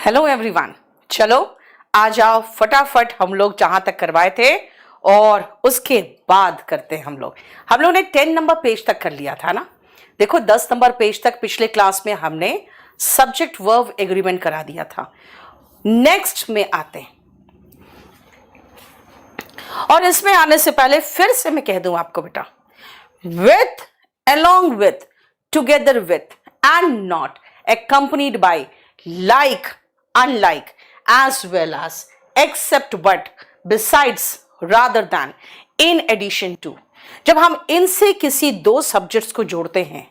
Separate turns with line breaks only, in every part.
Hello everyone, चलो आ जाओ फटाफट हम लोग जहां तक करवाए थे और उसके बाद करते हैं। हम लोग ने 10 नंबर पेज तक कर लिया था ना। देखो 10 नंबर पेज तक पिछले क्लास में हमने सब्जेक्ट वर्ब एग्रीमेंट करा दिया था। नेक्स्ट में आते हैं और इसमें आने से पहले फिर से मैं कह दूं आपको बेटा, with, along with, together with and not, accompanied by, like, unlike, as well as, except but, besides, rather than, in addition to। जब हम इनसे किसी दो सब्जेक्ट्स को जोड़ते हैं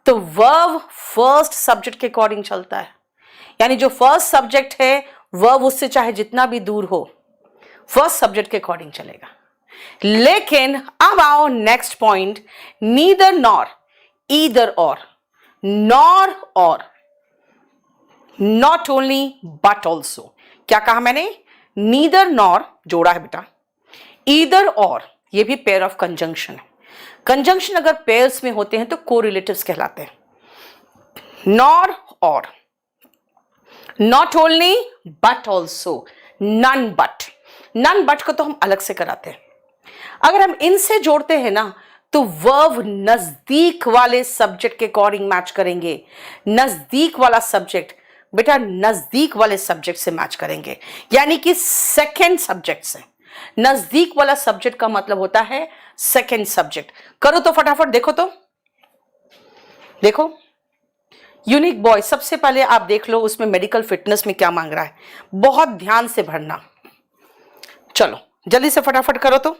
तो वर्ब फर्स्ट सब्जेक्ट के अकॉर्डिंग चलता है। यानी जो फर्स्ट सब्जेक्ट है वर्ब उससे चाहे जितना भी दूर हो फर्स्ट सब्जेक्ट के अकॉर्डिंग चलेगा। लेकिन अब आओ next point, neither nor, either और, नॉर और, नॉट ओनली बट ऑल्सो। क्या कहा मैंने? नीदर नॉर जोड़ा है बेटा, ईदर और ये भी पेयर ऑफ कंजंक्शन है। कंजंक्शन अगर पेयर्स में होते हैं तो कोरिलेटिव्स कहलाते हैं। नॉर और, not only but also, none but. None but को तो हम अलग से कराते हैं। अगर हम इनसे जोड़ते हैं ना तो वर्ब नजदीक वाले सब्जेक्ट के अकॉर्डिंग मैच करेंगे। नजदीक वाला सब्जेक्ट बेटा नजदीक वाले सब्जेक्ट से मैच करेंगे, यानी कि सेकंड सब्जेक्ट से। नजदीक वाला सब्जेक्ट का मतलब होता है सेकंड सब्जेक्ट। करो तो फटाफट, देखो यूनिक बॉय, सबसे पहले आप देख लो उसमें मेडिकल फिटनेस में क्या मांग रहा है। बहुत ध्यान से भरना। चलो जल्दी से फटाफट करो तो।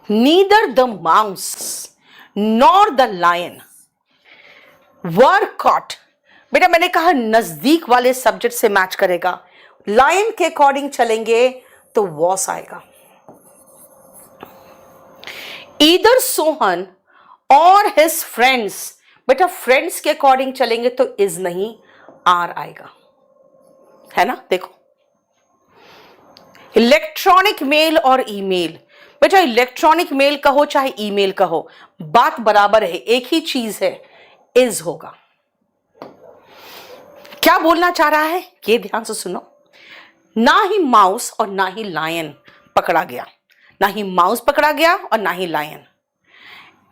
Neither the mouse nor the lion were caught. बेटा मैंने कहा नजदीक वाले सब्जेक्ट से मैच करेगा। लायन के अकॉर्डिंग चलेंगे तो वॉस आएगा। ईदर सोहन और हिज फ्रेंड्स, बेटा फ्रेंड्स के अकॉर्डिंग चलेंगे तो इज नहीं आर आएगा, है ना। देखो इलेक्ट्रॉनिक मेल और ईमेल, बेटा इलेक्ट्रॉनिक मेल कहो चाहे ईमेल कहो बात बराबर है, एक ही चीज है, इज होगा। क्या बोलना चाह रहा है ये ध्यान से सुनो। ना ही माउस और ना ही लायन पकड़ा गया, ना ही माउस पकड़ा गया और ना ही लायन।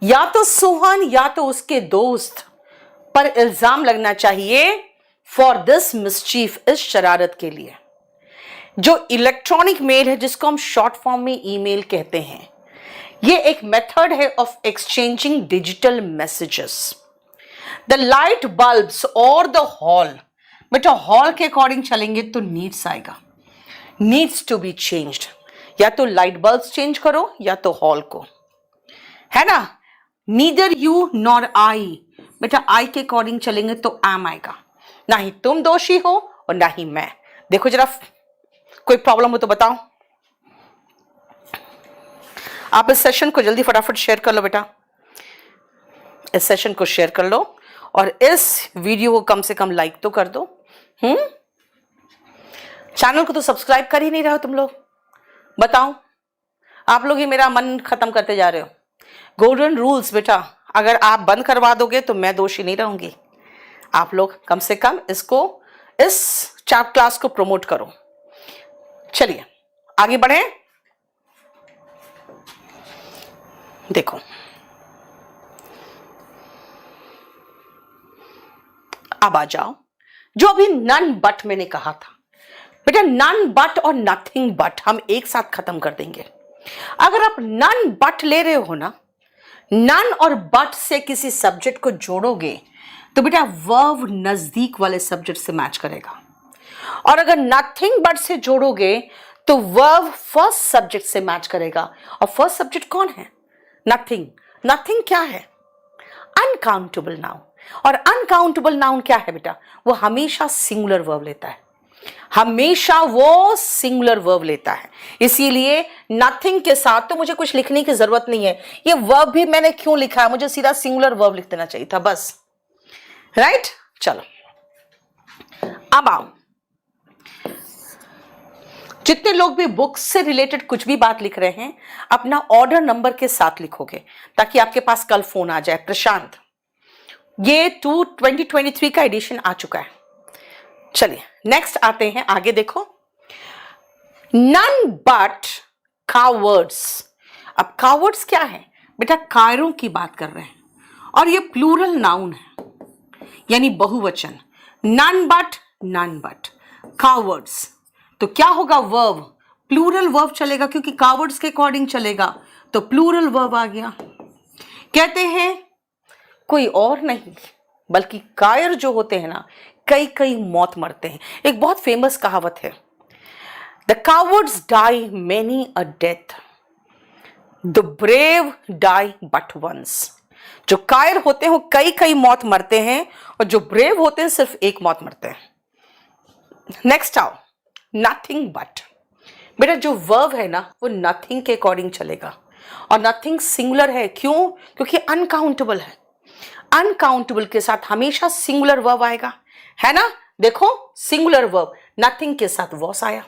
या तो सोहन या तो उसके दोस्त पर इल्जाम लगना चाहिए फॉर दिस मिसचीफ, इस शरारत के लिए। जो इलेक्ट्रॉनिक मेल है जिसको हम शॉर्ट फॉर्म में ईमेल कहते हैं, ये एक मेथड है of exchanging digital messages. The light bulbs और द हॉल, बेटा हॉल के अकॉर्डिंग चलेंगे तो नीड्स आएगा, नीड्स टू बी चेंज्ड। या तो लाइट बल्ब्स चेंज करो या तो हॉल को, है ना। नीदर यू नॉर आई, बेटा आई के अकॉर्डिंग चलेंगे तो एम आएगा। ना ही तुम दोषी हो और ना ही मैं। देखो जरा कोई प्रॉब्लम हो तो बताओ। आप इस सेशन को जल्दी फटाफट शेयर कर लो बेटा, इस सेशन को शेयर कर लो और इस वीडियो को कम से कम लाइक तो कर दो। चैनल को तो सब्सक्राइब कर ही नहीं रहे हो तुम लोग, बताओ। आप लोग ही मेरा मन खत्म करते जा रहे हो। गोल्डन रूल्स बेटा, अगर आप बंद करवा दोगे तो मैं दोषी नहीं रहूंगी। आप लोग कम से कम इसको, इस चैप क्लास को प्रमोट करो। चलिए आगे बढ़े। देखो अब आ जाओ जो अभी नन बट मैंने कहा था। बेटा नन बट और नथिंग बट हम एक साथ खत्म कर देंगे। अगर आप नन बट ले रहे हो ना, नन और बट से किसी सब्जेक्ट को जोड़ोगे तो बेटा वर्ब नजदीक वाले सब्जेक्ट से मैच करेगा। और अगर नथिंग बट से जोड़ोगे तो वर्ब फर्स्ट सब्जेक्ट से मैच करेगा। और फर्स्ट सब्जेक्ट कौन है? नथिंग। नथिंग क्या है? Uncountable noun. और अनकाउंटेबल नाउन क्या है बेटा? वो हमेशा सिंगुलर वर्ब लेता है, हमेशा वो सिंगुलर वर्ब लेता है। इसीलिए नथिंग के साथ तो मुझे कुछ लिखने की जरूरत नहीं है। ये वर्ब भी मैंने क्यों लिखा है, मुझे सीधा सिंगुलर वर्ब लिख देना चाहिए था बस, राइट। चलो अब आओ, जितने लोग भी बुक्स से रिलेटेड कुछ भी बात लिख रहे हैं अपना ऑर्डर नंबर के साथ लिखोगे ताकि आपके पास कल फोन आ जाए। प्रशांत, ये 2023 का एडिशन आ चुका है, चलिए नेक्स्ट आते हैं, आगे देखो। None but cowards. अब कावर्ड्स क्या है बेटा? कायरों की बात कर रहे हैं और ये प्लूरल नाउन है, यानी बहुवचन। नन बट कावर्ड्स, तो क्या होगा? वर्ब, प्लूरल वर्ब चलेगा, क्योंकि कावर्ड्स के अकॉर्डिंग चलेगा, तो प्लूरल वर्ब आ गया। कहते हैं कोई और नहीं बल्कि कायर जो होते हैं ना, कई कई मौत मरते हैं। एक बहुत फेमस कहावत है, the cowards die many a death, the brave die but once. जो कायर होते हैं वो कई कई मौत मरते हैं, और जो ब्रेव होते हैं सिर्फ एक मौत मरते हैं। नेक्स्ट आओ, नथिंग बट। बेटा जो वर्ब है ना वो नथिंग के अकॉर्डिंग चलेगा, और नथिंग सिंगुलर है। क्यों? क्योंकि अनकाउंटेबल है। अनकाउंटेबल के साथ हमेशा सिंगुलर वर्ब आएगा, है ना? देखो सिंगुलर वर्ब, नथिंग के साथ वॉस आया।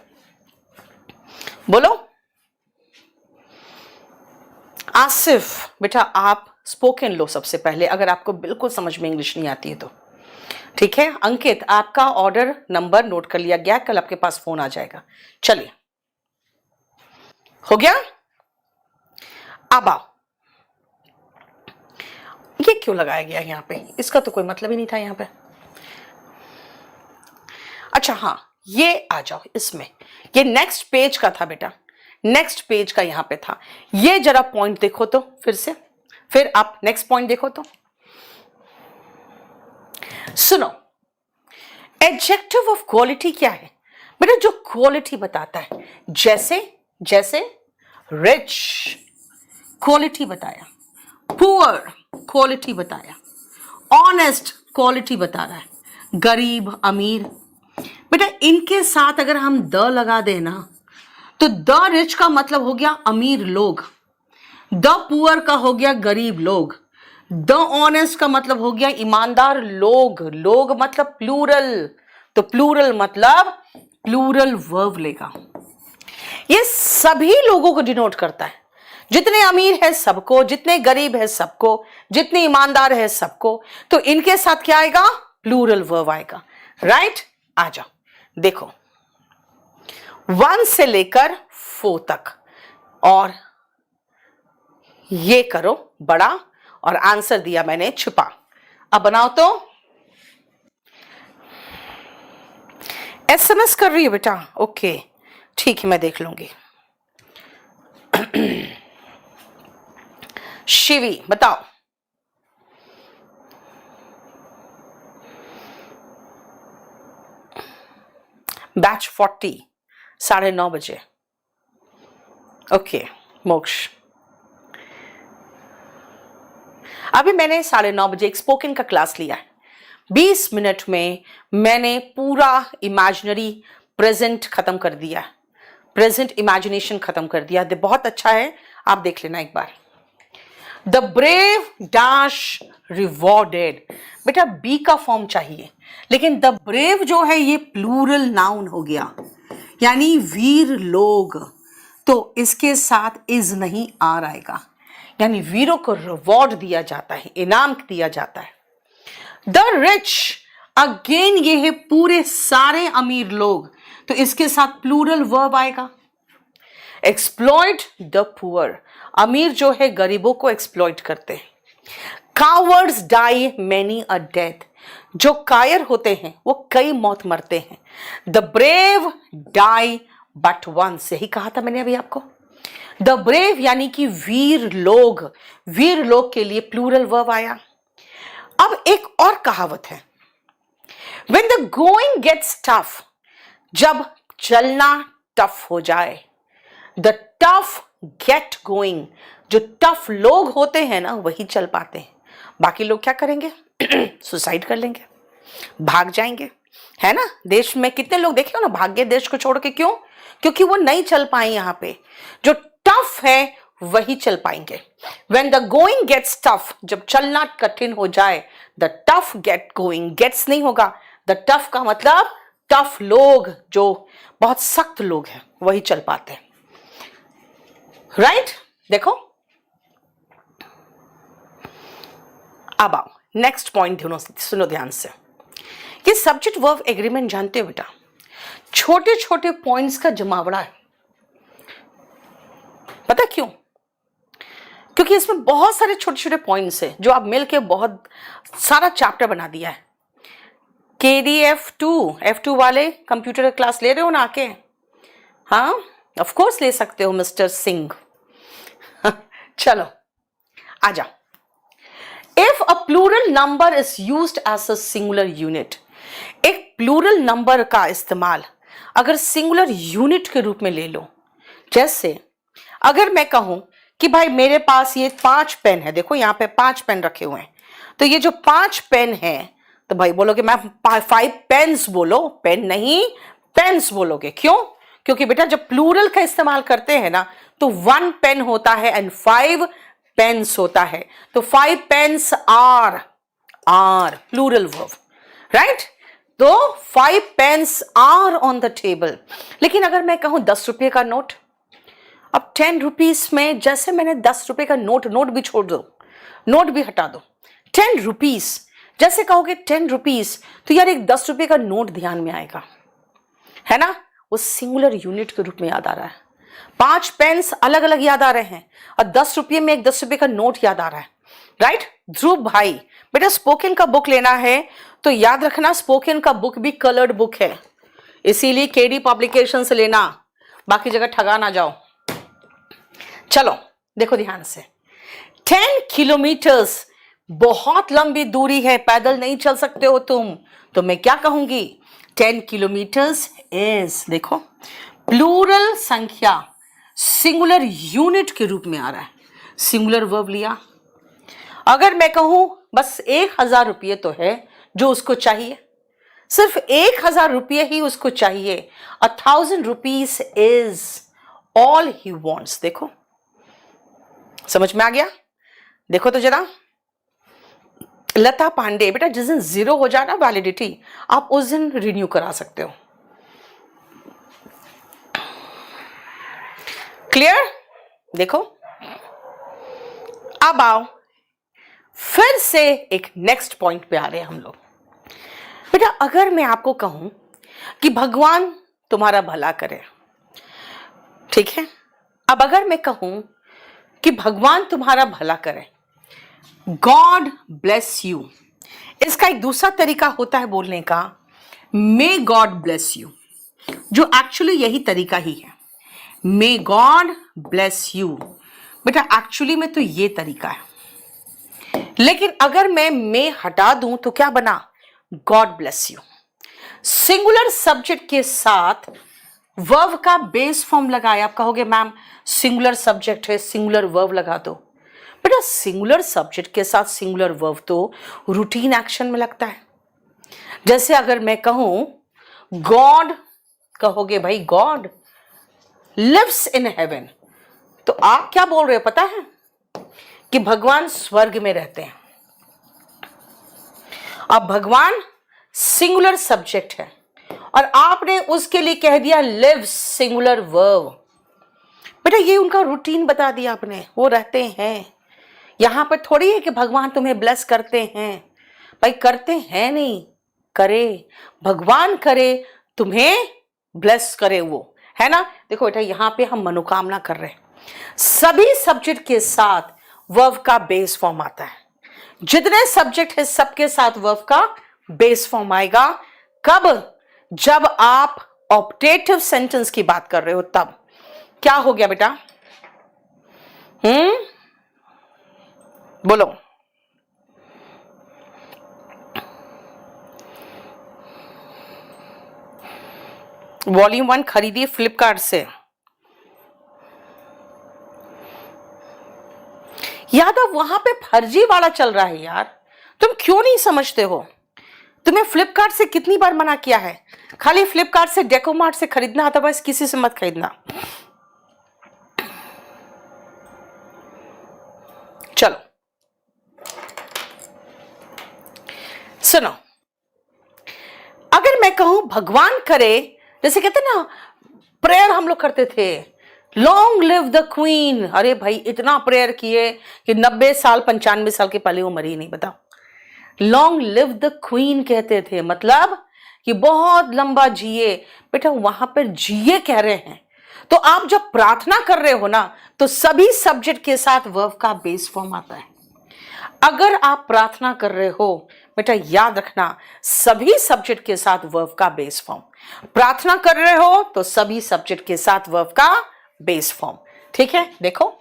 बोलो आसिफ, बेटा आप स्पोकन लो सबसे पहले, अगर आपको बिल्कुल समझ में इंग्लिश नहीं आती है तो। ठीक है अंकित, आपका ऑर्डर नंबर नोट कर लिया गया, कल आपके पास फोन आ जाएगा। चलिए हो गया। अब आओ, ये क्यों लगाया गया यहां पे? इसका तो कोई मतलब ही नहीं था यहां पे। अच्छा हाँ, ये आ जाओ इसमें, ये नेक्स्ट पेज का था बेटा, नेक्स्ट पेज का यहां पे था। ये जरा पॉइंट देखो तो फिर से, फिर आप नेक्स्ट पॉइंट देखो तो। सुनो, एडजेक्टिव ऑफ क्वालिटी क्या है बेटा? जो क्वालिटी बताता है, जैसे जैसे रिच क्वालिटी बताया, पुअर क्वालिटी बताया, ऑनेस्ट क्वालिटी बता रहा है, गरीब अमीर। बेटा इनके साथ अगर हम द लगा देना तो द रिच का मतलब हो गया अमीर लोग, द पुअर का हो गया गरीब लोग, द ऑनेस्ट का मतलब हो गया ईमानदार लोग। लोग मतलब प्लूरल, तो प्लूरल मतलब प्लूरल वर्ब लेगा। ये सभी लोगों को डिनोट करता है, जितने अमीर है सबको, जितने गरीब है सबको, जितने ईमानदार है सबको। तो इनके साथ क्या आएगा? प्लूरल वर्ब आएगा। राइट, आ जाओ देखो, 1 से लेकर 4 तक, और ये करो बड़ा, और आंसर दिया मैंने छुपा। अब बनाओ तो। एसएमएस कर रही है बेटा? ओके ठीक है, मैं देख लूंगी। शिवी बताओ। बैच 40 9:30 बजे। ओके मोक्ष, अभी मैंने 9:30 बजे एक स्पोकन का क्लास लिया है। 20 मिनट में मैंने पूरा इमेजिनरी प्रेजेंट खत्म कर दिया, प्रेजेंट इमेजिनेशन खत्म कर दिया। बहुत अच्छा है, आप देख लेना एक बार। द ब्रेव डैश रिवॉर्डेड, बेटा बी का फॉर्म चाहिए, लेकिन द ब्रेव जो है ये प्लूरल नाउन हो गया, यानी वीर लोग, तो इसके साथ इज नहीं आ रहेगा, यानी वीरों को रिवॉर्ड दिया जाता है, इनाम दिया जाता है। द रिच, अगेन ये है पूरे सारे अमीर लोग, तो इसके साथ प्लूरल वर्ब आएगा। एक्सप्लॉइट द पुअर, अमीर जो है गरीबों को एक्सप्लॉइट करते हैं। Cowards die many a death, जो कायर होते हैं वो कई मौत मरते हैं। The brave die but once, यही कहा था मैंने अभी आपको। द ब्रेव यानी कि वीर लोग, वीर लोग के लिए प्लूरल वर्ब आया। अब एक और कहावत है, when the going gets tough, जब चलना टफ हो जाए, the tough get going, जो टफ लोग होते हैं ना वही चल पाते हैं, बाकी लोग क्या करेंगे? सुसाइड कर लेंगे, भाग जाएंगे, है ना? देश में कितने लोग देखे हो ना भाग गए देश को छोड़ के। क्यों? क्योंकि वो नहीं चल पाए। यहाँ पे जो टफ है वही चल पाएंगे। When the going gets tough, जब चलना कठिन हो जाए, the tough get going, gets नहीं होगा, the tough का मतलब टफ लोग, जो बहुत सख्त लोग हैं वही चल पाते हैं। राइट देखो, अब आओ नेक्स्ट पॉइंट सुनो ध्यान से। ये सब्जेक्ट वर्ब एग्रीमेंट जानते हो बेटा, छोटे छोटे पॉइंट्स का जमावड़ा है। पता क्यों? क्योंकि इसमें बहुत सारे छोटे छोटे पॉइंट्स हैं जो आप मिलके बहुत सारा चैप्टर बना दिया है। KDF2 वाले कंप्यूटर क्लास ले रहे हो ना आके? हाँ, ऑफ कोर्स ले सकते हो मिस्टर सिंह। चलो आ जाओ। If a plural number is used as a singular unit, एक प्लूरल नंबर का इस्तेमाल अगर सिंगुलर यूनिट के रूप में ले लो, जैसे अगर मैं कहूं कि भाई मेरे पास ये 5 पेन है, देखो यहां पे 5 पेन रखे हुए हैं, तो ये जो 5 पेन है, तो भाई बोलोगे मैं 5 पेन्स बोलो, पेन नहीं पेन्स बोलोगे। क्यों? क्योंकि बेटा जब प्लूरल का इस्तेमाल करते हैं ना तो 1 पेन होता है एंड 5 पेन्स होता है, तो 5 pens are plural verb, right? तो 5 pens are on the table. लेकिन अगर मैं कहूं 10 रुपये का नोट, अब 10 रुपीज में जैसे मैंने 10 रुपये का नोट भी छोड़ दो, नोट भी हटा दो, 10 रुपीज जैसे कहोगे 10 रुपीज, तो यार एक 10 रुपये का नोट ध्यान में आएगा, है ना? वो सिंगुलर यूनिट के रूप में याद आ रहा है। 5 पेन्स अलग अलग याद आ रहे हैं और 10 रुपये में एक 10 रुपये का नोट याद आ रहा है, राइट? ध्रुव भाई बेटा स्पोकन का बुक लेना है तो याद रखना स्पोकन का बुक भी कलर्ड बुक है, इसीलिए KD पब्लिकेशन से लेना, बाकी जगह ठगा ना जाओ। चलो देखो ध्यान से, 10 किलोमीटर्स बहुत लंबी दूरी है, पैदल नहीं चल सकते हो तुम, तो मैं क्या कहूंगी? 10 किलोमीटर्स इज, देखो प्लूरल संख्या सिंगुलर यूनिट के रूप में आ रहा है, सिंगुलर वर्ब लिया। अगर मैं कहूं बस 1000 रुपये तो है जो उसको चाहिए, सिर्फ 1000 रुपये ही उसको चाहिए, 1000 rupees is all he wants. देखो समझ में आ गया? देखो तो जरा, लता पांडे बेटा जिस दिन 0 हो जाए ना वैलिडिटी, आप उस दिन रिन्यू करा सकते हो। क्लियर? देखो अब आओ फिर से एक नेक्स्ट पॉइंट पे आ रहे हैं हम लोग। बेटा अगर मैं आपको कहूं कि भगवान तुम्हारा भला करे, ठीक है? अब अगर मैं कहूं कि भगवान तुम्हारा भला करे, गॉड ब्लेस यू, इसका एक दूसरा तरीका होता है बोलने का, मे गॉड ब्लेस यू, जो एक्चुअली यही तरीका ही है, मे गॉड ब्लेस यू। बेटा एक्चुअली में तो ये तरीका है, लेकिन अगर मैं मे हटा दूं तो क्या बना? God bless you. Singular subject के साथ वर्ब का बेस फॉर्म लगाया, आप कहोगे मैम सिंगुलर सब्जेक्ट है सिंगुलर वर्ब लगा दो। बेटा सिंगुलर सब्जेक्ट के साथ सिंगुलर वर्ब तो रूटीन एक्शन में लगता है। जैसे अगर मैं कहूं गॉड, कहोगे भाई गॉड लिव्स इन हेवन, तो आप क्या बोल रहे हो पता है? कि भगवान स्वर्ग में रहते हैं। अब भगवान सिंगुलर सब्जेक्ट है और आपने उसके लिए कह दिया लिव्स सिंगुलर वर्ब। बेटा ये उनका रूटीन बता दिया आपने, वो रहते हैं। यहां पर थोड़ी है कि भगवान तुम्हें ब्लेस करते हैं, भाई करते हैं नहीं, करे भगवान करे तुम्हें ब्लेस करे वो, है ना? देखो बेटा यहां पे हम मनोकामना कर रहे हैं। सभी सब्जेक्ट के साथ वर्ब का बेस फॉर्म आता है, जितने सब्जेक्ट है सबके साथ वर्ब का बेस फॉर्म आएगा। कब? जब आप ऑप्टेटिव सेंटेंस की बात कर रहे हो तब। क्या हो गया बेटा? बोलो। वॉल्यूम 1 खरीदिए फ्लिपकार्ट से। यादव वहां पे फर्जी वाला चल रहा है यार, तुम क्यों नहीं समझते हो? तुम्हें फ्लिपकार्ट से कितनी बार मना किया है? खाली फ्लिपकार्ट से डेकोमार्ट से खरीदना, अदरवाइज किसी से मत खरीदना। चलो सुनो, अगर मैं कहूं भगवान करे, जैसे कहते ना प्रेयर हम लोग करते थे, लॉन्ग लिव द क्वीन, अरे भाई इतना प्रेयर किए कि 90 साल 95 साल के पहले वो मरी नहीं, बताओ। लॉन्ग लिव द क्वीन कहते थे, मतलब कि बहुत लंबा जिए, बेटा वहां पर जिए कह रहे हैं। तो आप जब प्रार्थना कर रहे हो ना, तो सभी सब्जेक्ट के साथ वर्ब का बेस फॉर्म आता है। अगर आप प्रार्थना कर रहे हो, बेटा याद रखना, सभी सब्जेक्ट के साथ वर्ब का बेस फॉर्म। प्रार्थना कर रहे हो तो सभी सब्जेक्ट के साथ वर्ब का बेस फॉर्म। ठीक है, देखो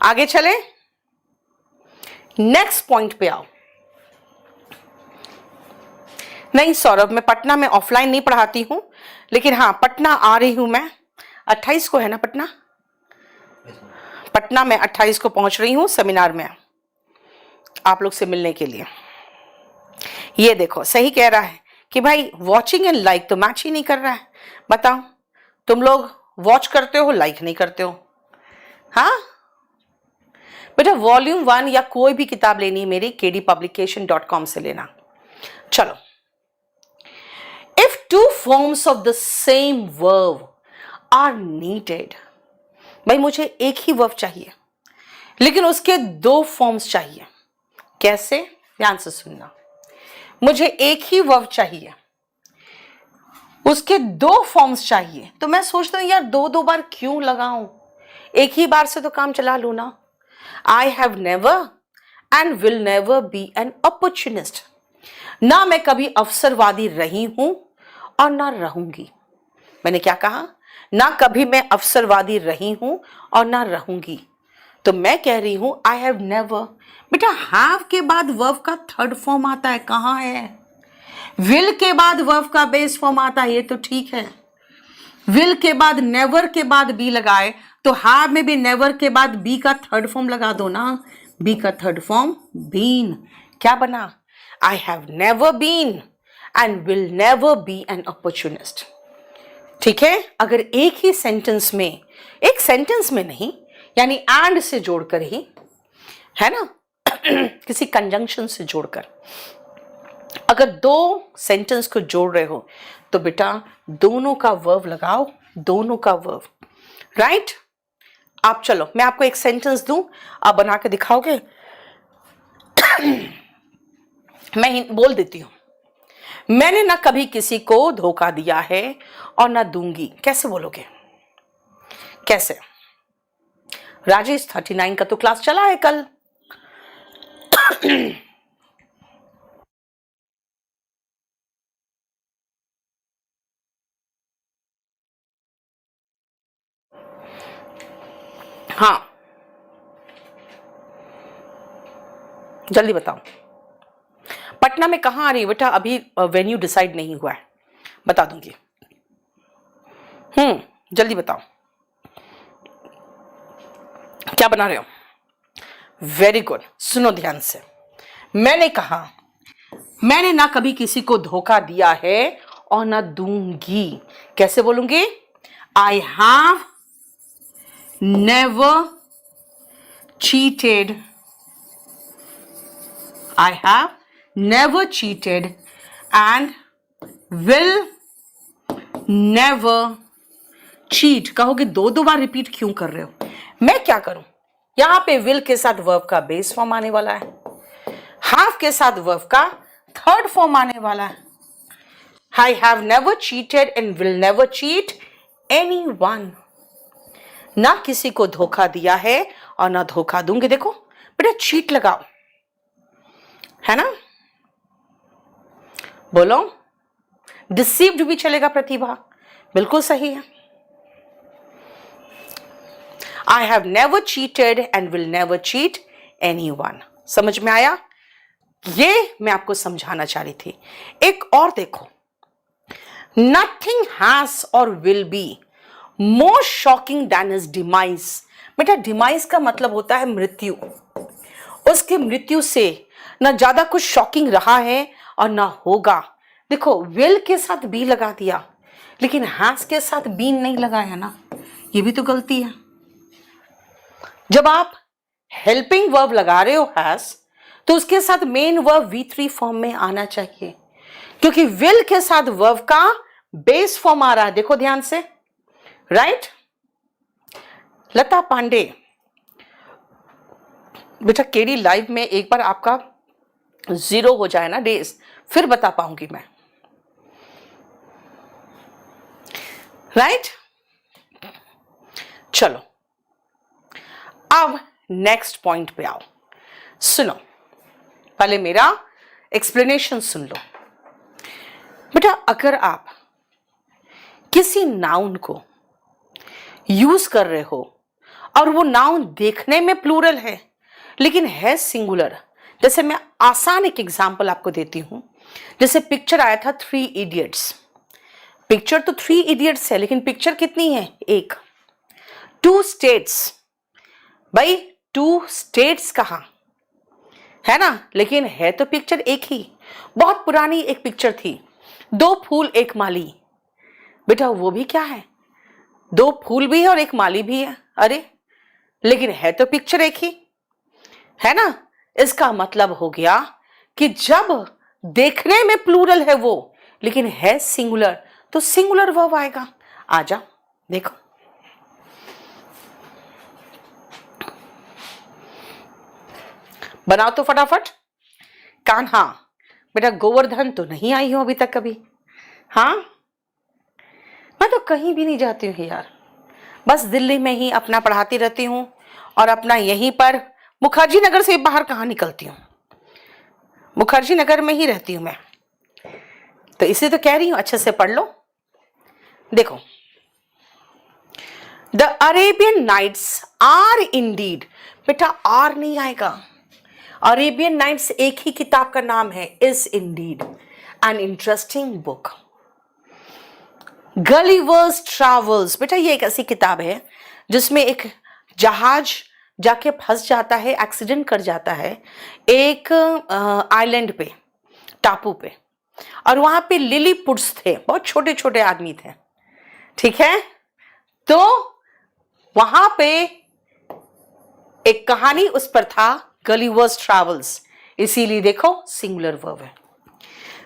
आगे चले, नेक्स्ट पॉइंट पे आओ। नहीं सौरभ, मैं पटना में ऑफलाइन नहीं पढ़ाती हूं, लेकिन हाँ पटना आ रही हूं मैं। 28 को है ना पटना? पटना में 28 को पहुंच रही हूं सेमिनार में आप लोग से मिलने के लिए। ये देखो सही कह रहा है कि भाई वॉचिंग एंड लाइक तो मैच ही नहीं कर रहा है। बताओ, तुम लोग वॉच करते हो, लाइक नहीं करते हो। हाँ बेटा, वॉल्यूम 1 या कोई भी किताब लेनी है मेरी kdpublication.com से लेना। चलो, if two forms of the same verb are needed, भाई मुझे एक ही वर्ब चाहिए लेकिन उसके दो फॉर्म्स चाहिए। कैसे? ध्यान से सुनना। मुझे एक ही वर्ब चाहिए, उसके दो फॉर्म्स चाहिए, तो मैं सोचता हूं यार दो दो बार क्यों लगाऊं, एक ही बार से तो काम चला लू ना। I have never and will never be an opportunist. ना मैं कभी अवसरवादी रही हूं और ना रहूंगी। मैंने क्या कहा? ना कभी मैं अवसरवादी रही हूं और ना रहूंगी। तो मैं कह रही हूं आई हैव नेवर। बेटा हैव के बाद वर्ब का थर्ड फॉर्म आता है, कहां है? विल के बाद वर्ब का बेस फॉर्म आता है, ये तो ठीक है। विल के बाद नेवर के बाद बी लगाए तो हैव में भी नेवर के बाद बी का थर्ड फॉर्म लगा दो ना। बी का थर्ड फॉर्म बीन। क्या बना? I have never been and will never be an opportunist. ठीक है, अगर एक ही सेंटेंस में, एक सेंटेंस में नहीं, यानी एंड से जोड़कर ही, है ना किसी कंजंक्शन से जोड़कर, अगर दो सेंटेंस को जोड़ रहे हो तो बेटा दोनों का वर्ब लगाओ, दोनों का वर्ब। राइट? आप चलो मैं आपको एक सेंटेंस दूं, आप बना के दिखाओगे? मैं बोल देती हूं, मैंने ना कभी किसी को धोखा दिया है और ना दूंगी। कैसे बोलोगे? कैसे? राजेश 39 का तो क्लास चला है कल। हाँ जल्दी बताओ, पटना में कहां आ रही है बेटा? अभी वेन्यू डिसाइड नहीं हुआ है, बता दूंगी। जल्दी बताओ क्या बना रहे हो? वेरी गुड, सुनो ध्यान से। मैंने कहा मैंने ना कभी किसी को धोखा दिया है और ना दूंगी। कैसे बोलूंगी? आई have never cheated, I have never cheated and will never cheat। कहोगे दो दो बार रिपीट क्यों कर रहे हो? मैं क्या करूं? यहां पे will के साथ वर्ब का बेस फॉर्म आने वाला है, have के साथ वर्ब का थर्ड फॉर्म आने वाला है। I have never cheated and will never cheat anyone। ना किसी को धोखा दिया है और ना धोखा दूंगी। देखो बेटा चीट लगाओ, है ना? बोलो। डिसीव्ड भी चलेगा प्रतिभा, बिल्कुल सही है। आई have never cheated and will never cheat anyone. समझ में आया? ये मैं आपको समझाना चाह रही थी। एक और देखो, नथिंग हैज और will be more shocking than his demise. बेटा डिमाइज का मतलब होता है मृत्यु। उसके मृत्यु से ना ज्यादा कुछ शॉकिंग रहा है और ना होगा। देखो विल के साथ बी लगा दिया लेकिन हैज के साथ बीन नहीं लगाया ना, ये भी तो गलती है। जब आप हेल्पिंग वर्ब लगा रहे हो हैज, तो उसके साथ मेन वर्ब V3 फॉर्म में आना चाहिए, क्योंकि विल के साथ वर्ब का बेस फॉर्म आ रहा है। देखो ध्यान से। राइट? लता पांडे बेटा केडी लाइव में एक बार आपका 0 हो जाए ना डेज, फिर बता पाऊंगी मैं। राइट? चलो अब नेक्स्ट पॉइंट पे आओ। सुनो, पहले मेरा एक्सप्लेनेशन सुन लो। बेटा, अगर आप किसी नाउन को यूज कर रहे हो और वो नाउन देखने में प्लूरल है लेकिन है सिंगुलर, जैसे मैं आसान एक एग्जांपल आपको देती हूं। जैसे पिक्चर आया था 3 इडियट्स। पिक्चर तो 3 इडियट्स है लेकिन पिक्चर कितनी है? एक। 2 स्टेट्स, भाई 2 स्टेट्स कहां है ना, लेकिन है तो पिक्चर एक ही। बहुत पुरानी एक पिक्चर थी, 2 फूल एक माली। बेटा वो भी क्या है? 2 फूल भी है और एक माली भी है। अरे लेकिन है तो पिक्चर एक ही, है ना। इसका मतलब हो गया कि जब देखने में प्लूरल है वो लेकिन है सिंगुलर, तो सिंगुलर वर्ब आएगा। आजा देखो, बनाओ तो फटाफट। कान्हा, बेटा गोवर्धन तो नहीं आई हो अभी तक कभी? हाँ, मैं तो कहीं भी नहीं जाती हूँ यार, बस दिल्ली में ही अपना पढ़ाती रहती हूँ और अपना यहीं पर मुखर्जी नगर से बाहर कहाँ निकलती हूँ, मुखर्जी नगर में ही रहती हूँ मैं। तो इसे तो कह रही हूँ अच्छे से पढ़ लो। देखो, the Arabian Nights are indeed, बेटा आर नहीं आएगा। अरेबियन नाइट्स एक ही किताब का नाम है, is Indeed an interesting book. Gulliver's travels, बेटा ये एक ऐसी किताब है जिसमें एक जहाज जाके फंस जाता है, एक्सीडेंट कर जाता है एक आइलैंड पे, टापू पे, और वहां पे लिलीपुट्स थे, बहुत छोटे छोटे आदमी थे, ठीक है। तो वहां पे एक कहानी उस पर था, गलिवर्स ट्रैवल्स, इसीलिए देखो सिंगुलर वर्ब है।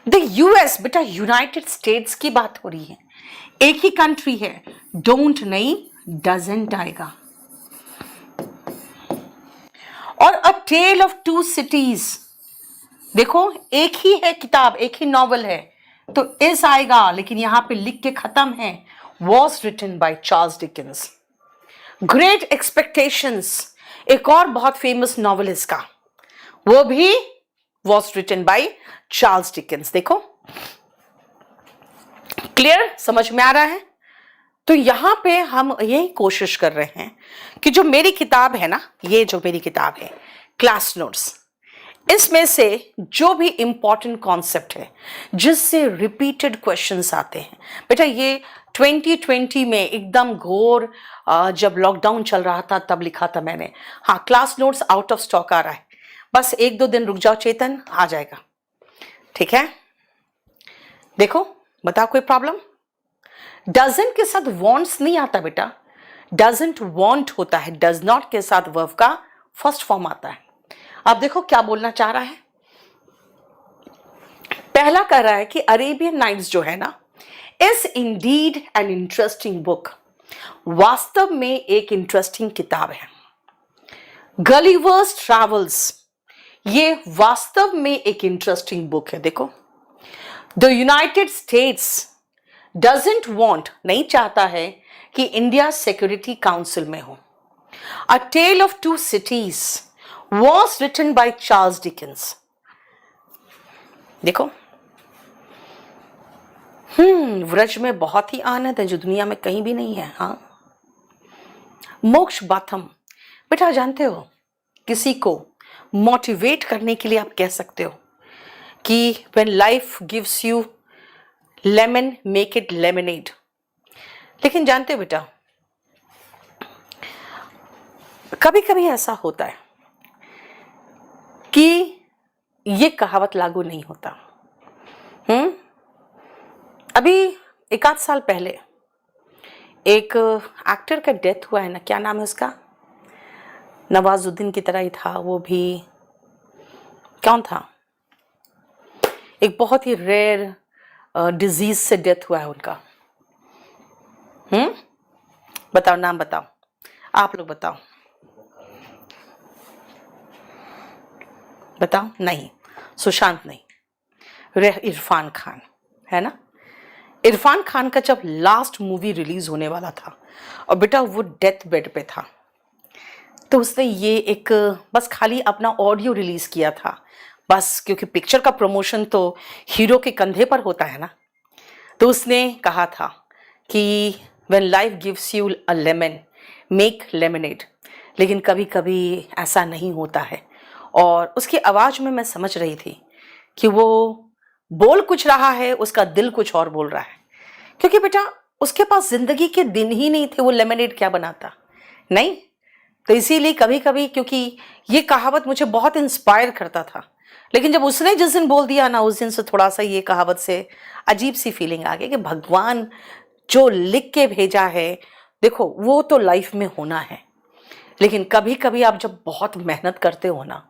द यूएस, बेटा यूनाइटेड स्टेट्स की बात हो रही है, एक ही कंट्री है, डोंट नहीं डजंट आएगा। और अ टेल ऑफ 2 सिटीज, देखो एक ही है किताब, एक ही नॉवल है, तो इस आएगा, लेकिन यहां पे लिख के खत्म है, was written by Charles Dickens. Great Expectations, एक और बहुत फेमस नॉवल इसका, वो भी was written by Charles Dickens. देखो क्लियर, समझ में आ रहा है? तो यहां पे हम यही कोशिश कर रहे हैं कि जो मेरी किताब है ना, ये जो मेरी किताब है क्लास नोट्स, इसमें से जो भी इंपॉर्टेंट कॉन्सेप्ट है जिससे रिपीटेड क्वेश्चंस आते हैं, बेटा ये 2020 में एकदम घोर जब लॉकडाउन चल रहा था तब लिखा था मैंने। हाँ, class notes out of stock आ रहा है, बस 1-2 दिन रुक जाओ चेतन, आ जाएगा, ठीक है। देखो बताओ कोई प्रॉब्लम? डजंट के साथ वॉन्ट्स नहीं आता बेटा, डजंट वॉन्ट होता है, डज नॉट के साथ वर्ब का फर्स्ट फॉर्म आता है। अब देखो क्या बोलना चाह रहा है। पहला कह रहा है कि अरेबियन नाइट्स जो है ना, is Indeed an interesting book, वास्तव में एक इंटरेस्टिंग किताब है। गलिवर्स ट्रैवल्स, ये वास्तव में एक इंटरेस्टिंग बुक है। देखो, the United States doesn't want, नहीं चाहता है कि इंडिया सिक्योरिटी काउंसिल में हो। A tale of 2 cities was written by Charles Dickens. देखो, व्रज में बहुत ही आनंद है जो दुनिया में कहीं भी नहीं है। हाँ, मोक्ष बाथम, बेटा जानते हो किसी को मोटिवेट करने के लिए आप कह सकते हो कि when life gives you lemon make it lemonade. लेकिन जानते हो बेटा, कभी कभी ऐसा होता है कि ये कहावत लागू नहीं होता। अभी 1-8 साल पहले एक एक्टर का डेथ हुआ है ना, क्या नाम है उसका, नवाजुद्दीन की तरह ही था वो भी, कौन था, एक बहुत ही रेयर डिजीज से डेथ हुआ है उनका। बताओ नाम, बताओ आप लोग, बताओ नहीं, सुशांत नहीं, इरफान खान है ना। इरफान खान का जब लास्ट मूवी रिलीज होने वाला था और बेटा वो डेथ बेड पे था, तो उसने ये एक बस खाली अपना ऑडियो रिलीज किया था बस, क्योंकि पिक्चर का प्रमोशन तो हीरो के कंधे पर होता है ना। तो उसने कहा था कि when life gives you a lemon make lemonade, लेकिन कभी कभी ऐसा नहीं होता है। और उसकी आवाज़ में मैं समझ रही थी कि वो बोल कुछ रहा है, उसका दिल कुछ और बोल रहा है, क्योंकि बेटा उसके पास जिंदगी के दिन ही नहीं थे, वो लेमनेड क्या बनाता, नहीं। तो इसीलिए कभी कभी, क्योंकि ये कहावत मुझे बहुत इंस्पायर करता था, लेकिन जब उसने जिस दिन बोल दिया ना, उस दिन से थोड़ा सा ये कहावत से अजीब सी फीलिंग आ गई कि भगवान जो लिख के भेजा है, देखो वो तो लाइफ में होना है, लेकिन कभी कभी आप जब बहुत मेहनत करते हो ना,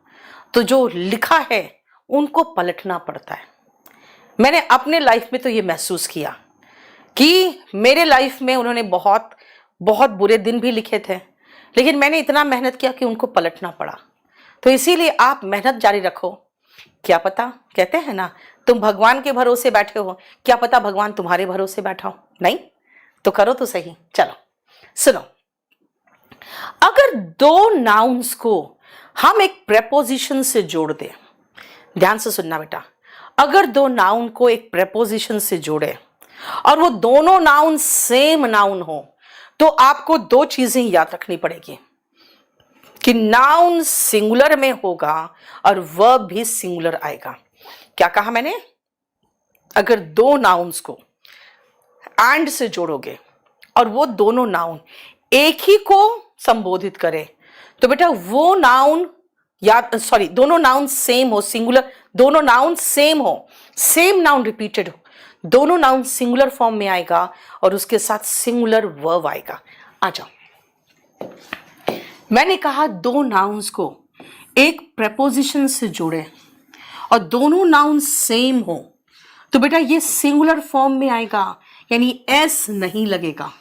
तो जो लिखा है उनको पलटना पड़ता है। मैंने अपने लाइफ में तो ये महसूस किया कि मेरे लाइफ में उन्होंने बहुत बहुत बुरे दिन भी लिखे थे, लेकिन मैंने इतना मेहनत किया कि उनको पलटना पड़ा। तो इसीलिए आप मेहनत जारी रखो। क्या पता, कहते हैं ना, तुम भगवान के भरोसे बैठे हो, क्या पता भगवान तुम्हारे भरोसे बैठा हो, नहीं तो करो तो सही। चलो सुनो, अगर दो नाउन्स को हम एक प्रेपोजिशन से जोड़ दें, ध्यान से सुनना बेटा, अगर दो नाउन को एक प्रेपोजिशन से जोड़े और वो दोनों नाउन सेम नाउन हो, तो आपको दो चीजें याद रखनी पड़ेगी कि नाउन सिंगुलर में होगा और वर्ब भी सिंगुलर आएगा। क्या कहा मैंने? अगर दो नाउन्स को एंड से जोड़ोगे और वो दोनों नाउन एक ही को संबोधित करे, तो बेटा वो नाउन दोनों नाउन सेम हो, सिंगुलर, दोनों नाउन सेम हो, सेम नाउन रिपीटेड हो, दोनों नाउन सिंगुलर फॉर्म में आएगा और उसके साथ सिंगुलर वर्ब आएगा। आ जाओ, मैंने कहा दो नाउन्स को एक प्रेपोजिशन से जोड़े और दोनों नाउन सेम हो, तो बेटा ये सिंगुलर फॉर्म में आएगा, यानी एस नहीं लगेगा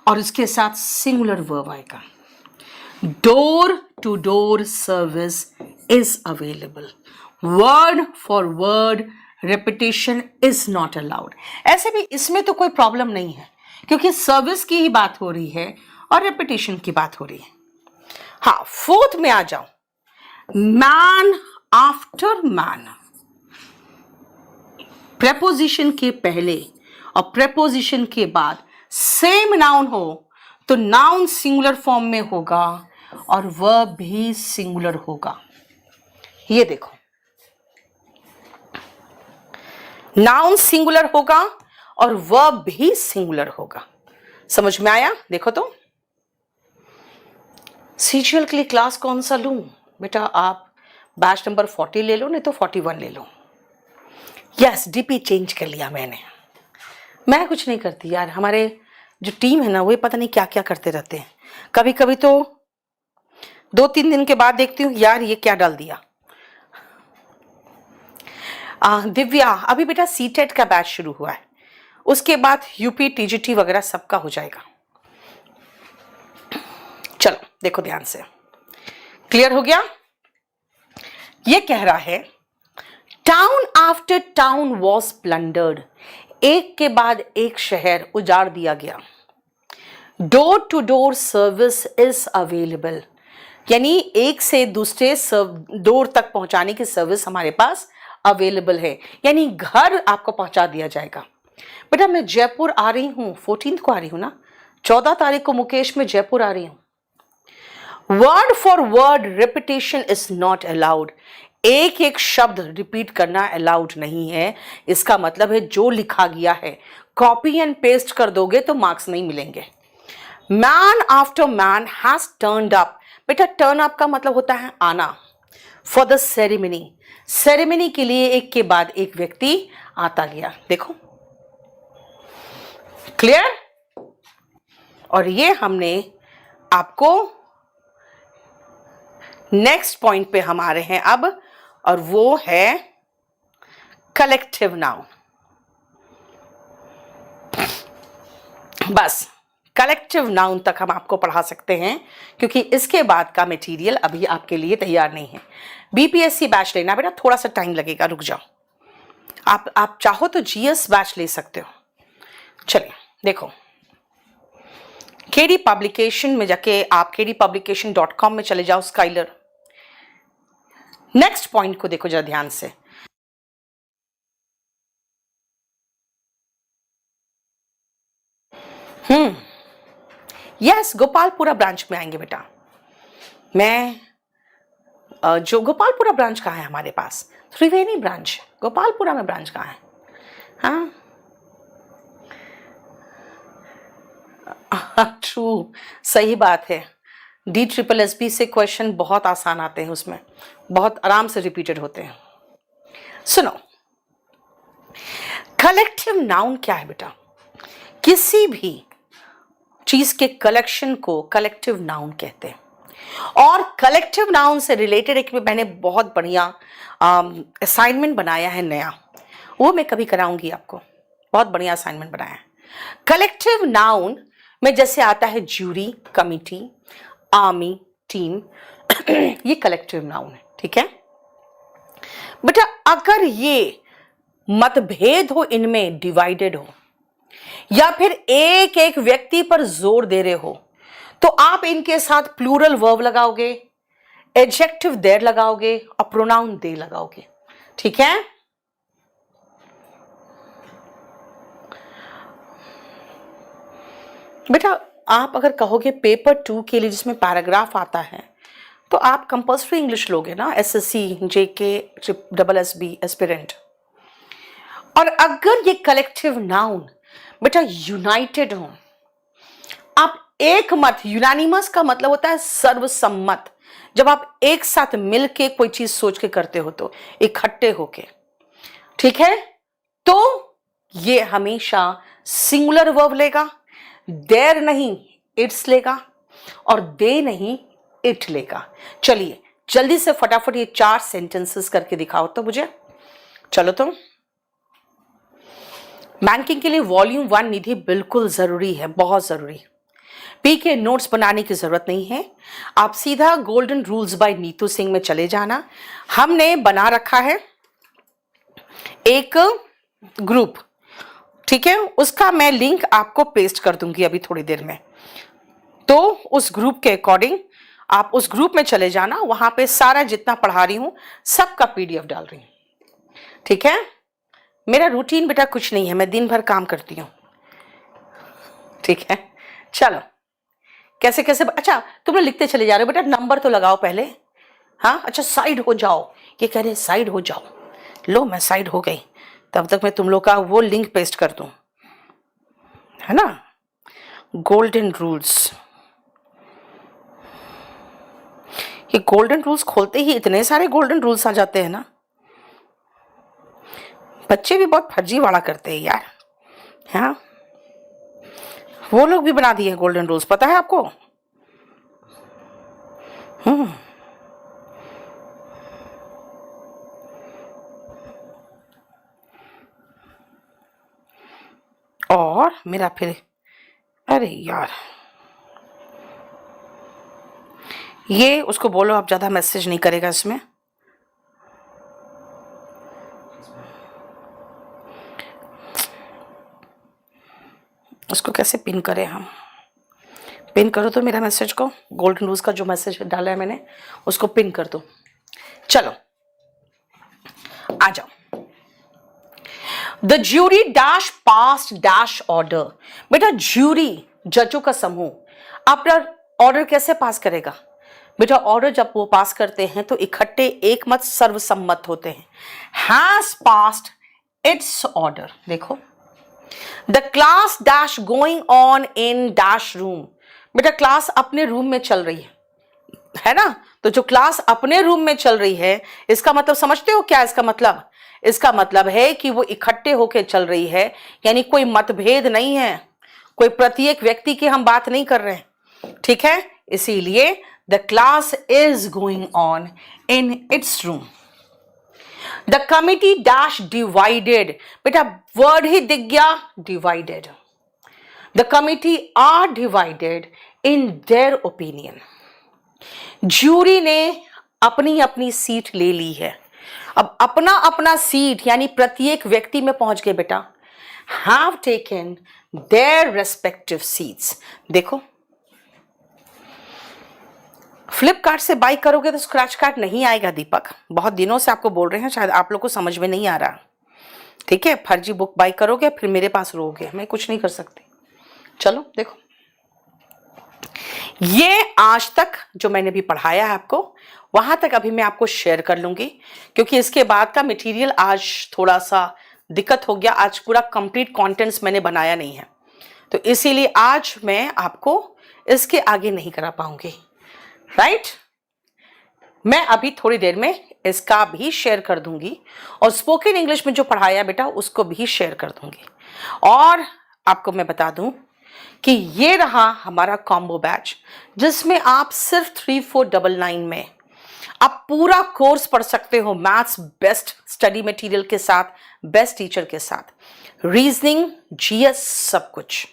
और इसके साथ सिंगुलर वर्ब आएगा। Door to door service is available, word for word repetition is not allowed. ऐसे भी इसमें तो कोई प्रॉब्लम नहीं है, क्योंकि सर्विस की ही बात हो रही है और रेपिटेशन की बात हो रही है। हाँ, फोर्थ में आ जाओ, मैन आफ्टर मैन। प्रेपोजिशन के पहले और प्रेपोजिशन के बाद सेम नाउन हो तो नाउन सिंगुलर फॉर्म में होगा और वर्ब भी सिंगुलर होगा। ये देखो, नाउन सिंगुलर होगा और वर्ब भी सिंगुलर होगा। समझ में आया? देखो तो सीजीएल के लिए क्लास कौन सा लूं? बेटा आप बैच नंबर 40 ले लो, नहीं तो 41 ले लो। यस, डीपी चेंज कर लिया मैंने। मैं कुछ नहीं करती यार, हमारे जो टीम है ना वो पता नहीं क्या क्या करते रहते हैं। कभी कभी तो 2-3 दिन के बाद देखती हूँ यार ये क्या डाल दिया। दिव्या, अभी बेटा सीटेट का बैच शुरू हुआ है, उसके बाद यूपी टीजीटी वगैरह सबका हो जाएगा। चलो देखो ध्यान से, क्लियर हो गया? ये कह रहा है town after town was plundered, एक के बाद एक शहर उजाड़ दिया गया। Door to door service is available, यानी एक से दूसरे डोर तक पहुंचाने की सर्विस हमारे पास अवेलेबल है, यानी घर आपको पहुंचा दिया जाएगा। बेटा मैं जयपुर आ रही हूँ, 14 को आ रही हूँ ना, 14 तारीख को मुकेश में जयपुर आ रही हूँ। Word for word repetition is not allowed, एक एक शब्द रिपीट करना अलाउड नहीं है। इसका मतलब है जो लिखा गया है कॉपी एंड पेस्ट कर दोगे तो मार्क्स नहीं मिलेंगे। Man after man has turned up, बेटा टर्न अप का मतलब होता है आना, फॉर द सेरेमनी, सेरेमनी के लिए एक के बाद एक व्यक्ति आता गया। देखो क्लियर? और ये हमने आपको नेक्स्ट पॉइंट पे हम आ रहे हैं अब, और वो है कलेक्टिव नाउन। बस कलेक्टिव नाउन तक हम आपको पढ़ा सकते हैं, क्योंकि इसके बाद का मटेरियल अभी आपके लिए तैयार नहीं है। बीपीएससी बैच लेना बेटा थोड़ा सा टाइम लगेगा, रुक जाओ। आप चाहो तो जीएस बैच ले सकते हो, चलिए देखो, केडी पब्लिकेशन में जाके आप kdpublication.com में चले जाओ, स्काइलर। नेक्स्ट पॉइंट को देखो जरा ध्यान से। यस, गोपालपुरा ब्रांच में आएंगे बेटा। मैं जो गोपालपुरा ब्रांच कहाँ है हमारे पास? त्रिवेणी ब्रांच। गोपालपुरा में ब्रांच कहाँ है? हाँ, ट्रू, सही बात है। DSSB से क्वेश्चन बहुत आसान आते हैं, उसमें बहुत आराम से रिपीटेड होते हैं। सुनो, कलेक्टिव नाउन क्या है बेटा? किसी भी चीज के कलेक्शन को कलेक्टिव नाउन कहते हैं। और कलेक्टिव नाउन से रिलेटेड एक मैंने बहुत बढ़िया असाइनमेंट बनाया है नया, वो मैं कभी कराऊंगी आपको। बहुत बढ़िया असाइनमेंट बनाया है। कलेक्टिव नाउन में जैसे आता है ज्यूरी, कमिटी, आर्मी, टीम, ये कलेक्टिव नाउन है, ठीक है बेटा। अगर ये मतभेद हो, इनमें डिवाइडेड हो, या फिर एक एक व्यक्ति पर जोर दे रहे हो, तो आप इनके साथ प्लूरल वर्ब लगाओगे, एडजेक्टिव देयर लगाओगे और प्रोनाउन दे लगाओगे, ठीक है। बेटा आप अगर कहोगे पेपर 2 के लिए जिसमें पैराग्राफ आता है, तो आप कंपल्सरी इंग्लिश लोगे ना, SSC, JK, SSB एस्पिरेंट। और अगर ये कलेक्टिव नाउन बेटा यूनाइटेड हो, आप एक मत, यूनानिमस का मतलब होता है सर्वसम्मत। जब आप एक साथ मिलके कोई चीज सोच के करते हो, तो इकट्ठे होके, ठीक है, तो ये हमेशा सिंगुलर वर्ब लेगा, देयर नहीं इट्स लेगा, और दे नहीं इट लेगा। चलिए जल्दी से फटाफट ये 4 सेंटेंसेस करके दिखाओ तो मुझे। चलो तो बैंकिंग के लिए वॉल्यूम 1 निधि बिल्कुल जरूरी है, बहुत जरूरी। पी के नोट्स बनाने की जरूरत नहीं है, आप सीधा golden rules by Neetu Singh में चले जाना। हमने बना रखा है एक ग्रुप, ठीक है, उसका मैं लिंक आपको पेस्ट कर दूंगी अभी थोड़ी देर में। तो उस ग्रुप के अकॉर्डिंग आप उस ग्रुप में चले जाना, वहां पे सारा जितना पढ़ा रही हूं सबका PDF डाल रही हूं, ठीक है। मेरा रूटीन बेटा कुछ नहीं है, मैं दिन भर काम करती हूँ, ठीक है। चलो कैसे कैसे, अच्छा तुम लोग लिखते चले जा रहे हो बेटा, नंबर तो लगाओ पहले। हाँ अच्छा, साइड हो जाओ, ये कह रहे साइड हो जाओ। लो मैं साइड हो गई, तब तक मैं तुम लोग का वो लिंक पेस्ट कर दूं, है ना। गोल्डन रूल्स, ये गोल्डन रूल्स खोलते ही इतने सारे गोल्डन रूल्स आ जाते हैं ना, बच्चे भी बहुत फर्जीवाड़ा करते हैं यार। हाँ, वो लोग भी बना दिए गोल्डन रूल्स, पता है आपको। और मेरा फिर, अरे यार, ये उसको बोलो आप ज्यादा मैसेज नहीं करेगा इसमें। उसको कैसे पिन करें हम? पिन करो तो मेरा मैसेज को, गोल्डन रूल्स का जो मैसेज डाला है मैंने उसको पिन कर दो। चलो आ जाओ। The jury dash past dash order. बेटा ज्यूरी जजों का समूह अपना ऑर्डर कैसे पास करेगा? बेटा ऑर्डर जब वो पास करते हैं तो इकट्ठे एक मत सर्वसम्मत होते हैं। Has passed its order. देखो, the class dash going on in dash room. बेटा क्लास अपने रूम में चल रही है ना, तो जो क्लास अपने रूम में चल रही है, इसका मतलब समझते हो क्या इसका मतलब? इसका मतलब है कि वो इकट्ठे होकर चल रही है, यानी कोई मतभेद नहीं है, कोई प्रत्येक व्यक्ति की हम बात नहीं कर रहे हैं, ठीक है। इसीलिए the class is going on in its room. The committee dash divided. बेटा वर्ड ही दिख गया, divided. The committee are divided in their opinion. Jury ने अपनी अपनी सीट ले ली है, अब अपना अपना सीट यानी प्रत्येक व्यक्ति में पहुंच गए बेटा। have taken their respective seats. देखो, फ्लिपकार्ट से बाई करोगे तो स्क्रैच कार्ड नहीं आएगा दीपक, बहुत दिनों से आपको बोल रहे हैं, शायद आप लोग को समझ में नहीं आ रहा। ठीक है, फर्जी बुक बाई करोगे फिर मेरे पास रोगे, मैं कुछ नहीं कर सकती। चलो देखो, ये आज तक जो मैंने भी पढ़ाया है आपको, वहां तक अभी मैं आपको शेयर कर लूंगी, क्योंकि इसके बाद का मटेरियल आज थोड़ा सा दिक्कत हो गया। आज पूरा कंप्लीट कंटेंट्स मैंने बनाया नहीं है, तो इसीलिए आज मैं आपको इसके आगे नहीं करा पाऊंगी। राइट, मैं अभी थोड़ी देर में इसका भी शेयर कर दूंगी, और स्पोकन इंग्लिश में जो पढ़ाया बेटा उसको भी शेयर कर दूंगी। और आपको मैं बता दूं कि ये रहा हमारा कॉम्बो बैच, जिसमें आप सिर्फ 3499 में आप पूरा कोर्स पढ़ सकते हो, मैथ्स बेस्ट स्टडी मटेरियल के साथ, बेस्ट टीचर के साथ, रीजनिंग, जीएस, सब कुछ।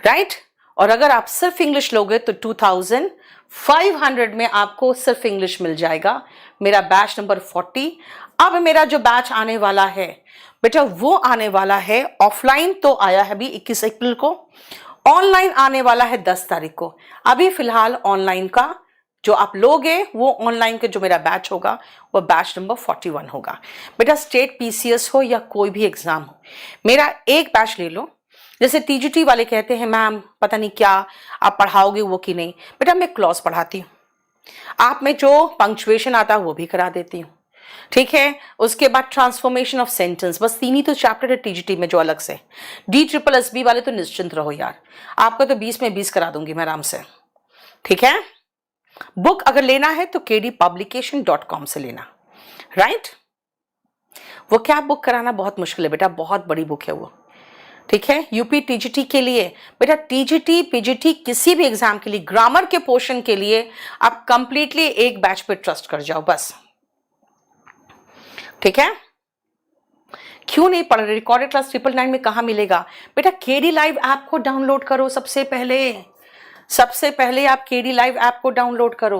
राइट, और अगर आप सिर्फ इंग्लिश लोगे तो 2500 में आपको सिर्फ इंग्लिश मिल जाएगा, मेरा बैच नंबर 40। अब मेरा जो बैच आने वाला है बेटा, वो आने वाला है ऑफलाइन, तो आया है अभी 21 अप्रैल को, ऑनलाइन आने वाला है 10 तारीख को। अभी फिलहाल ऑनलाइन का जो आप लोगे, वो ऑनलाइन का जो मेरा बैच होगा वो बैच नंबर 41 होगा। बेटा स्टेट पीसीएस हो या कोई भी एग्जाम हो, मेरा एक बैच ले लो। जैसे टीजीटी वाले कहते हैं मैम पता नहीं क्या आप पढ़ाओगे वो कि नहीं, बेटा मैं क्लॉज पढ़ाती हूँ, आप में जो पंक्चुएशन आता है वो भी करा देती हूँ। ठीक है, उसके बाद ट्रांसफॉर्मेशन ऑफ सेंटेंस, बस 3 ही तो चैप्टर है टीजीटी में जो अलग से। DSSB वाले तो निश्चिंत रहो यार, आपका तो 20 में 20 करा दूंगी मैं आराम से। ठीक है, बुक अगर लेना है तो kdpublication.com से लेना। राइट, वो क्या बुक कराना बहुत मुश्किल है बेटा, बहुत बड़ी बुक है वो। ठीक है, यूपी टीजीटी के लिए बेटा, टीजीटी पीजीटी किसी भी एग्जाम के लिए, ग्रामर के पोर्शन के लिए आप कंप्लीटली एक बैच पे ट्रस्ट कर जाओ बस। ठीक है, क्यों नहीं पढ़ रहे? रिकॉर्डेड क्लास 999 में कहां मिलेगा बेटा? केडी लाइव ऐप को डाउनलोड करो, सबसे पहले आप केडी लाइव ऐप को डाउनलोड करो,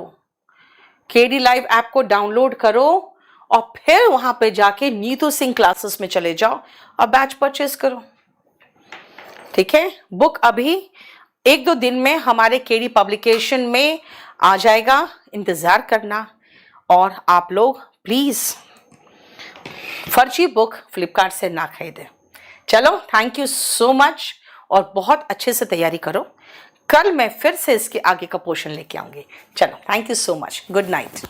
केडी लाइव ऐप को डाउनलोड करो, और फिर वहां पे जाके नीतू सिंह क्लासेस में चले जाओ और बैच परचेस करो। ठीक है, बुक अभी 1-2 दिन में हमारे केडी पब्लिकेशन में आ जाएगा, इंतजार करना। और आप लोग प्लीज फर्जी बुक फ्लिपकार्ट से ना खरीदें। चलो, थैंक यू सो मच, और बहुत अच्छे से तैयारी करो। कल मैं फिर से इसके आगे का पोर्शन लेके आऊंगी। चलो, thank you so much, good night.